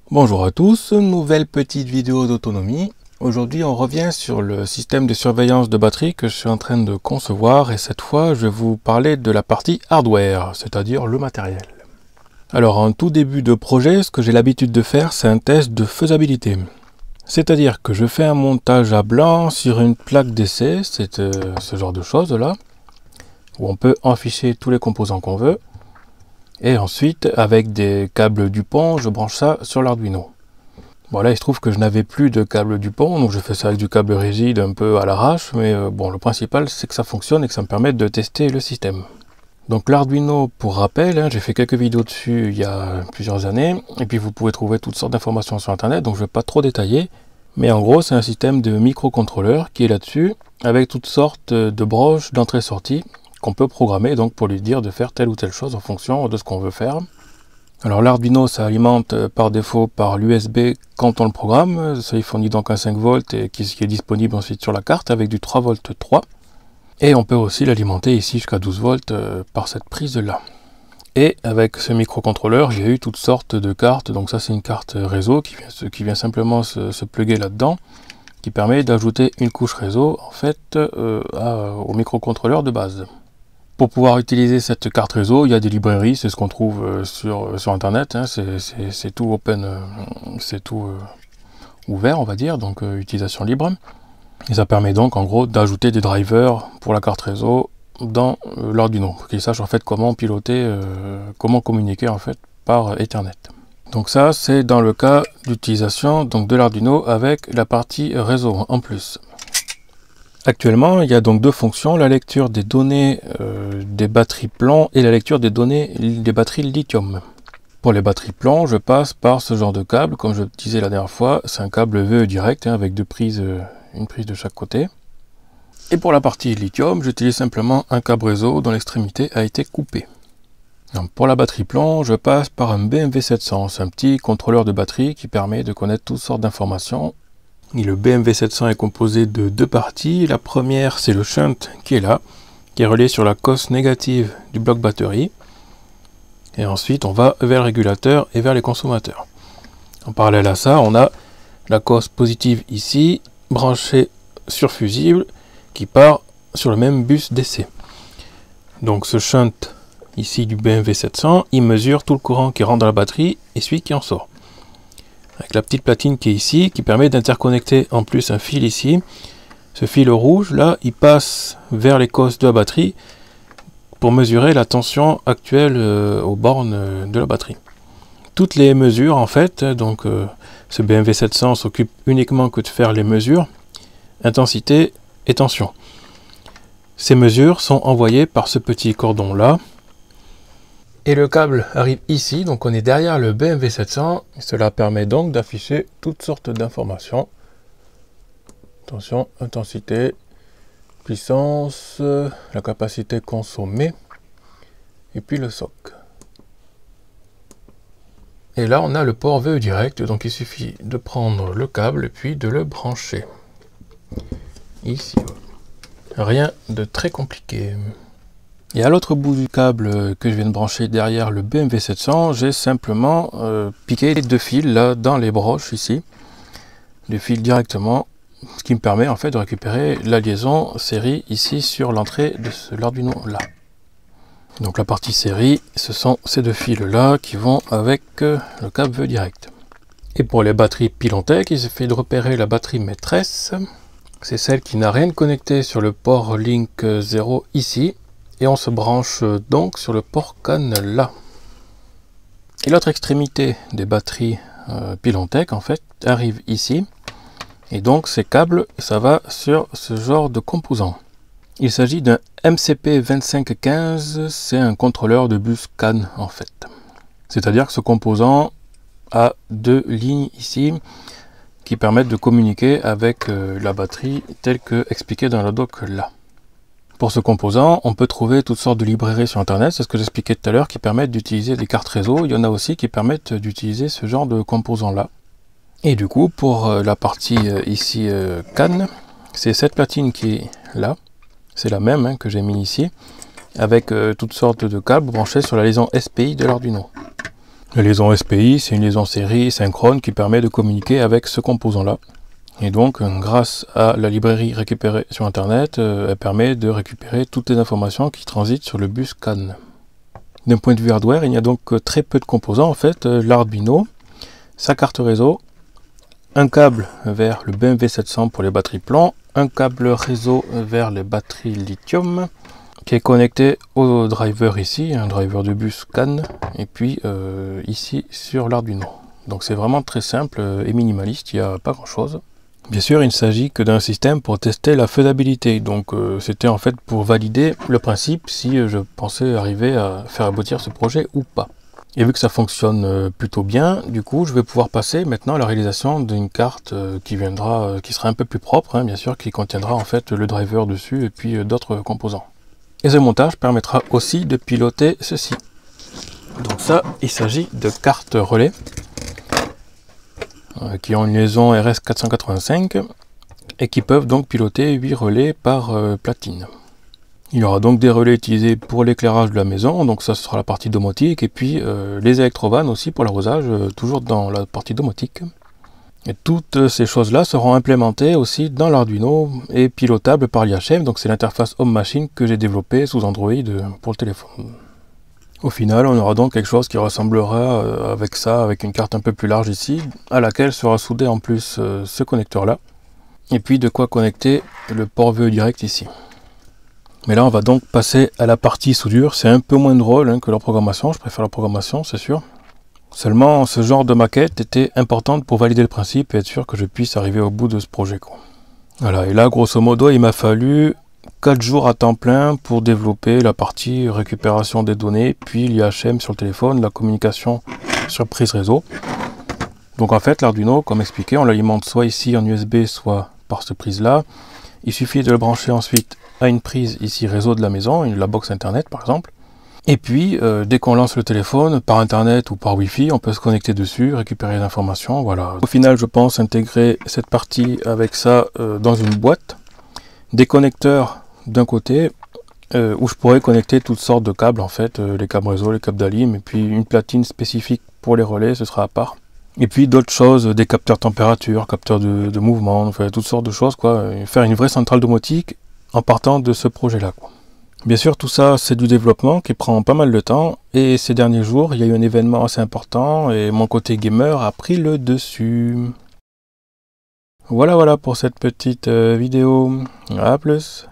Bonjour à tous, nouvelle petite vidéo d'autonomie. Aujourd'hui on revient sur le système de surveillance de batterie que je suis en train de concevoir et cette fois je vais vous parler de la partie hardware, c'est-à-dire le matériel. Alors en tout début de projet, ce que j'ai l'habitude de faire c'est un test de faisabilité. C'est-à-dire que je fais un montage à blanc sur une plaque d'essai, c'est ce genre de choses là, où on peut afficher tous les composants qu'on veut. Et ensuite, avec des câbles Dupont, je branche ça sur l'Arduino. Bon là, il se trouve que je n'avais plus de câble Dupont, donc je fais ça avec du câble rigide un peu à l'arrache, mais bon, le principal c'est que ça fonctionne et que ça me permette de tester le système. Donc l'Arduino, pour rappel, hein, j'ai fait quelques vidéos dessus il y a plusieurs années, et puis vous pouvez trouver toutes sortes d'informations sur internet, donc je ne vais pas trop détailler, mais en gros c'est un système de microcontrôleur qui est là-dessus, avec toutes sortes de broches d'entrée-sortie, qu'on peut programmer donc pour lui dire de faire telle ou telle chose en fonction de ce qu'on veut faire. Alors l'Arduino ça alimente par défaut par l'USB quand on le programme, ça il fournit donc un 5 volts et qui est disponible ensuite sur la carte avec du 3 volts 3. Et on peut aussi l'alimenter ici jusqu'à 12 volts par cette prise là. Et avec ce microcontrôleur j'ai eu toutes sortes de cartes, donc ça c'est une carte réseau qui vient simplement se plugger là-dedans, qui permet d'ajouter une couche réseau en fait au microcontrôleur de base. Pour pouvoir utiliser cette carte réseau, il y a des librairies, c'est ce qu'on trouve sur internet, hein, c'est tout open, c'est tout ouvert on va dire, donc utilisation libre. Et ça permet donc en gros d'ajouter des drivers pour la carte réseau dans l'Arduino, pour qu'il sache en fait comment piloter, comment communiquer en fait par Ethernet. Donc ça c'est dans le cas d'utilisation donc de l'Arduino avec la partie réseau en plus. Actuellement, il y a donc deux fonctions, la lecture des données des batteries plomb et la lecture des données des batteries lithium. Pour les batteries plomb, je passe par ce genre de câble, comme je disais la dernière fois, c'est un câble VE direct hein, avec deux prises, une prise de chaque côté. Et pour la partie lithium, j'utilise simplement un câble réseau dont l'extrémité a été coupée. Donc pour la batterie plomb, je passe par un BMV700, c'est un petit contrôleur de batterie qui permet de connaître toutes sortes d'informations. Et le BMV700 est composé de deux parties. La première, c'est le shunt qui est là, qui est relié sur la cosse négative du bloc batterie. Et ensuite, on va vers le régulateur et vers les consommateurs. En parallèle à ça, on a la cosse positive ici, branchée sur fusible, qui part sur le même bus d'essai. Donc ce shunt ici du BMV700, il mesure tout le courant qui rentre dans la batterie et celui qui en sort. Avec la petite platine qui est ici, qui permet d'interconnecter en plus un fil ici. Ce fil rouge, là, il passe vers les cosses de la batterie pour mesurer la tension actuelle aux bornes de la batterie. Toutes les mesures, en fait, donc ce BMV700 s'occupe uniquement que de faire les mesures, intensité et tension. Ces mesures sont envoyées par ce petit cordon-là. Et le câble arrive ici, donc on est derrière le BMV700. Cela permet donc d'afficher toutes sortes d'informations. Tension, intensité, puissance, la capacité consommée, et puis le SOC. Et là on a le port VE direct, donc il suffit de prendre le câble et puis de le brancher. Ici. Rien de très compliqué. Et à l'autre bout du câble que je viens de brancher derrière le BMV700, j'ai simplement piqué les deux fils là dans les broches ici. Les fils directement, ce qui me permet en fait de récupérer la liaison série ici sur l'entrée de l'Arduino là. Donc la partie série, ce sont ces deux fils là qui vont avec le câble VE direct. Et pour les batteries Pilontech, il suffit de repérer la batterie maîtresse. C'est celle qui n'a rien de connecté sur le port Link 0 ici. Et on se branche donc sur le port CAN là. Et l'autre extrémité des batteries Pilontech en fait arrive ici. Et donc ces câbles, ça va sur ce genre de composant. Il s'agit d'un MCP2515, c'est un contrôleur de bus CAN en fait. C'est-à-dire que ce composant a deux lignes ici qui permettent de communiquer avec la batterie telle que expliquée dans le doc là. Pour ce composant, on peut trouver toutes sortes de librairies sur internet, c'est ce que j'expliquais tout à l'heure, qui permettent d'utiliser des cartes réseau. Il y en a aussi qui permettent d'utiliser ce genre de composant là. Et du coup, pour la partie ici CAN, c'est cette platine qui est là, c'est la même hein, que j'ai mis ici, avec toutes sortes de câbles branchés sur la liaison SPI de l'Arduino. La liaison SPI, c'est une liaison série synchrone qui permet de communiquer avec ce composant-là. Et donc, grâce à la librairie récupérée sur Internet, elle permet de récupérer toutes les informations qui transitent sur le bus CAN. D'un point de vue hardware, il y a donc très peu de composants en fait. L'Arduino, sa carte réseau, un câble vers le BMW 700 pour les batteries plomb, un câble réseau vers les batteries lithium, qui est connecté au driver ici, un driver de bus CAN, et puis ici sur l'Arduino. Donc c'est vraiment très simple et minimaliste, il n'y a pas grand chose. Bien sûr, il ne s'agit que d'un système pour tester la faisabilité, donc c'était en fait pour valider le principe si je pensais arriver à faire aboutir ce projet ou pas. Et vu que ça fonctionne plutôt bien, du coup je vais pouvoir passer maintenant à la réalisation d'une carte qui sera un peu plus propre, hein, bien sûr, qui contiendra en fait le driver dessus et puis d'autres composants. Et ce montage permettra aussi de piloter ceci. Donc ça, il s'agit de cartes relais qui ont une liaison RS485 et qui peuvent donc piloter 8 relais par platine. Il y aura donc des relais utilisés pour l'éclairage de la maison, donc ça ce sera la partie domotique, et puis les électrovannes aussi pour l'arrosage, toujours dans la partie domotique. Et toutes ces choses-là seront implémentées aussi dans l'Arduino et pilotables par l'IHM, donc c'est l'interface Home Machine que j'ai développée sous Android pour le téléphone. Au final, on aura donc quelque chose qui ressemblera avec ça, avec une carte un peu plus large ici, à laquelle sera soudé en plus ce connecteur-là, et puis de quoi connecter le port VE direct ici. Mais là, on va donc passer à la partie soudure. C'est un peu moins drôle hein, que la programmation, je préfère la programmation, c'est sûr. Seulement, ce genre de maquette était importante pour valider le principe et être sûr que je puisse arriver au bout de ce projet, quoi. Voilà, et là, grosso modo, il m'a fallu 4 jours à temps plein pour développer la partie récupération des données, puis l'IHM sur le téléphone, la communication sur prise réseau. Donc en fait, l'Arduino, comme expliqué, on l'alimente soit ici en USB, soit par cette prise-là. Il suffit de le brancher ensuite à une prise ici réseau de la maison, la box internet par exemple. Et puis, dès qu'on lance le téléphone, par internet ou par Wi-Fi, on peut se connecter dessus, récupérer l'information, voilà. Au final, je pense intégrer cette partie avec ça dans une boîte. Des connecteurs d'un côté, où je pourrais connecter toutes sortes de câbles en fait, les câbles réseau, les câbles d'alim, et puis une platine spécifique pour les relais, ce sera à part. Et puis d'autres choses, des capteurs température, capteurs de mouvement, enfin toutes sortes de choses, quoi. Et faire une vraie centrale domotique en partant de ce projet-là, quoi. Bien sûr, tout ça, c'est du développement qui prend pas mal de temps, et ces derniers jours, il y a eu un événement assez important, et mon côté gamer a pris le dessus. Voilà pour cette petite vidéo. À plus.